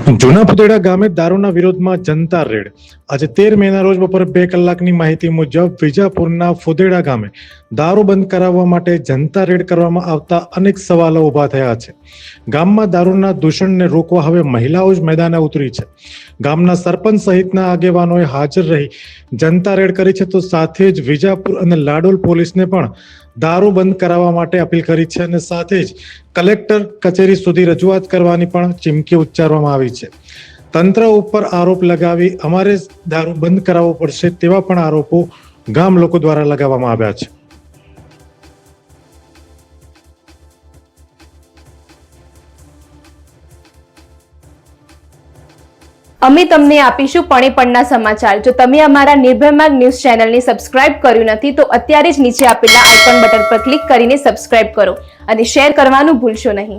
જૂના ફુદેડા ગામે દારૂના વિરોધમાં જનતા રેડ. આજે 13 મેના રોજ બપોરે 2 કલાકની માહિતી મુજબ વિજાપુરના ફુદેડા ગામે દારૂ બંધ કરાવવા માટે જનતા રેડ કરવામાં આવતા અનેક સવાલો ઉભા થયા છે. ગામમાં દારૂના દૂષણને રોકવા હવે મહિલાઓ જ મેદાને ઉતરી છે. ગામના સરપંચ સહિતના આગેવાનોએ હાજર રહી જનતા રેડ કરી છે, તો સાથે જ વિજાપુર અને લાડોલ પોલીસને પણ દારૂ બંધ કરાવવા માટે અપીલ કરી છે અને સાથે જ કલેક્ટર કચેરી સુધી રજૂઆત કરવાની પણ ચીમકી ઉચ્ચારવામાં આવી છે. તંત્ર ઉપર આરોપ લગાવી અમારે દારૂ બંધ કરાવવો પડશે તેવા પણ આરોપો ગામ લોકો દ્વારા લગાવવામાં આવ્યા છે. અમે તમને આપીશું પણેપણના સમાચાર. જો તમે અમારા નિર્ભય માર્ગ ન્યૂઝ ચેનલને સબસ્ક્રાઇબ કર્યું નથી તો અત્યારે જ નીચે આપેલા આઇકોન બટન પર ક્લિક કરીને સબસ્ક્રાઇબ કરો અને શેર કરવાનું ભૂલશો નહીં.